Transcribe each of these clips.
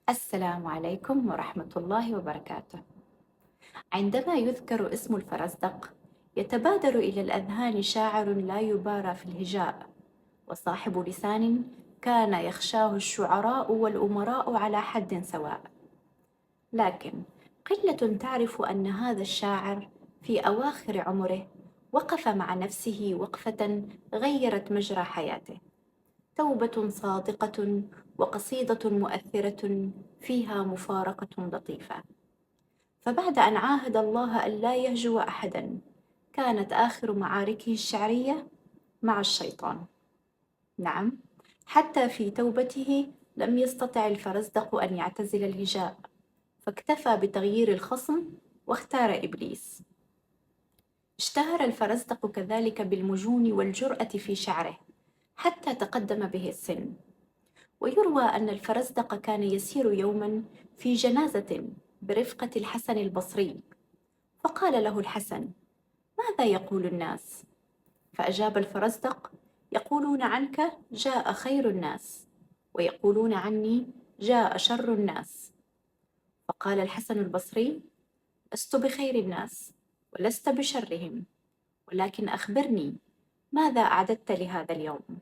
السلام عليكم ورحمة الله وبركاته. عندما يذكر اسم الفرزدق، يتبادر إلى الأذهان شاعر لا يبارى في الهجاء، وصاحب لسان كان يخشاه الشعراء والأمراء على حد سواء. لكن قلة تعرف أن هذا الشاعر في أواخر عمره وقف مع نفسه وقفة غيرت مجرى حياته، توبة صادقة وقصيدة مؤثرة فيها مفارقة لطيفة. فبعد أن عاهد الله ألا يهجو أحدا، كانت آخر معاركه الشعرية مع الشيطان. نعم، حتى في توبته لم يستطع الفرزدق أن يعتزل الهجاء، فاكتفى بتغيير الخصم واختار إبليس. اشتهر الفرزدق كذلك بالمجون والجرأة في شعره حتى تقدم به السن. ويروى أن الفرزدق كان يسير يوما في جنازة برفقة الحسن البصري، فقال له الحسن: ماذا يقول الناس؟ فأجاب الفرزدق: يقولون عنك جاء خير الناس، ويقولون عني جاء شر الناس. فقال الحسن البصري: لست بخير الناس ولست بشرهم، ولكن أخبرني، ماذا أعددت لهذا اليوم؟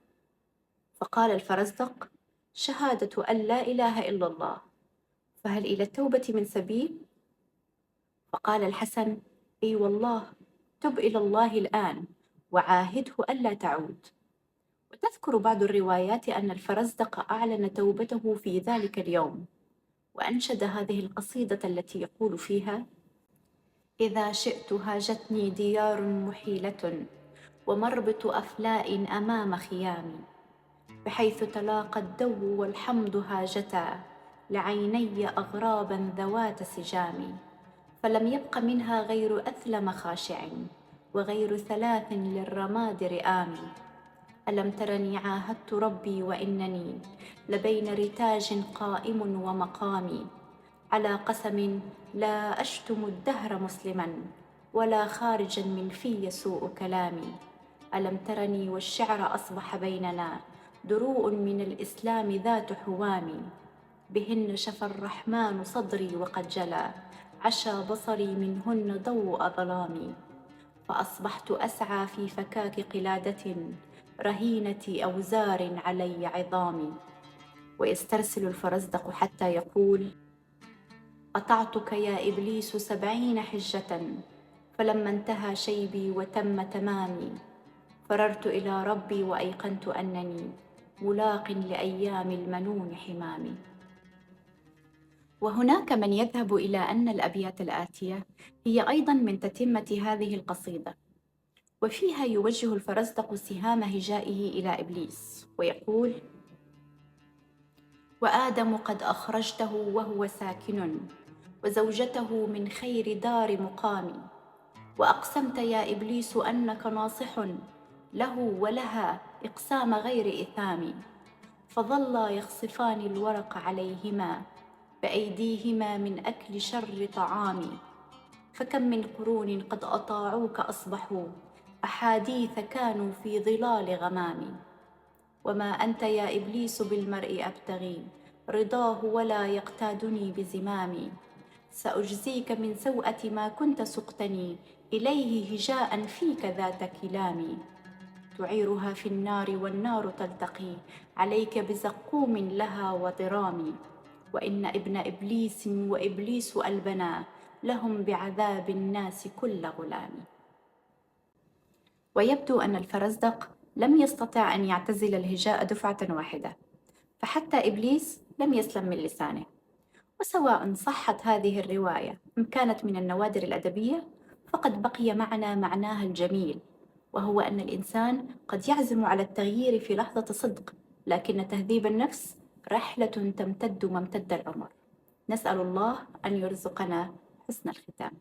فقال الفرزدق: شهادة أن لا إله إلا الله، فهل إلى التوبة من سبيل؟ فقال الحسن: إي والله، تب إلى الله الآن وعاهده ألا تعود. وتذكر بعض الروايات أن الفرزدق أعلن توبته في ذلك اليوم، وأنشد هذه القصيدة التي يقول فيها: إذا شئت هاجتني ديار محيلة، ومربط أفلاء أمام خيامي، بحيث تلاقى الدو والحمد هاجتا لعيني أغرابا ذوات سجام، فلم يبق منها غير أثلم خاشع، وغير ثلاث للرماد رئام. ألم ترني عاهدت ربي وإنني لبين رتاج قائم ومقامي، على قسم لا أشتم الدهر مسلما، ولا خارجا من في سوء كلامي. ألم ترني والشعر أصبح بيننا دروء من الإسلام ذات حوام، بهن شفى الرحمن صدري وقد جلى عشا بصري منهن ضوء ظلامي، فأصبحت أسعى في فكاك قلادة رهينة أوزار علي عظامي. ويسترسل الفرزدق حتى يقول: قطعتك يا إبليس 70 حجة، فلما انتهى شيبي وتم تمامي، فررت إلى ربي وأيقنت أنني ملاق لأيام المنون حمامي. وهناك من يذهب إلى أن الأبيات الآتية هي أيضا من تتمة هذه القصيدة، وفيها يوجه الفرزدق سهام هجائه إلى إبليس ويقول: وآدم قد أخرجته وهو ساكن، وزوجته من خير دار مقام، وأقسمت يا إبليس أنك ناصح له ولها إقسام غير إثام، فظلا يخصفان الورق عليهما بأيديهما من أكل شر طعام، فكم من قرون قد أطاعوك أصبحوا أحاديث كانوا في ظلال غمام، وما أنت يا إبليس بالمرء أبتغي رضاه ولا يقتادني بزمامي، سأجزيك من سوءة ما كنت سقتني إليه هجاء فيك ذات كلام، تعيرها في النار والنار تلتقي عليك بزقوم لها وضرام، وإن ابن إبليس وإبليس ألبنا لهم بعذاب الناس كل غلام. ويبدو أن الفرزدق لم يستطع أن يعتزل الهجاء دفعة واحدة، فحتى إبليس لم يسلم من لسانه. وسواء صحت هذه الرواية أم كانت من النوادر الأدبية، فقد بقي معنا معناها الجميل، وهو أن الإنسان قد يعزم على التغيير في لحظة صدق، لكن تهذيب النفس رحلة تمتد ممتد العمر. نسأل الله أن يرزقنا حسن الختام.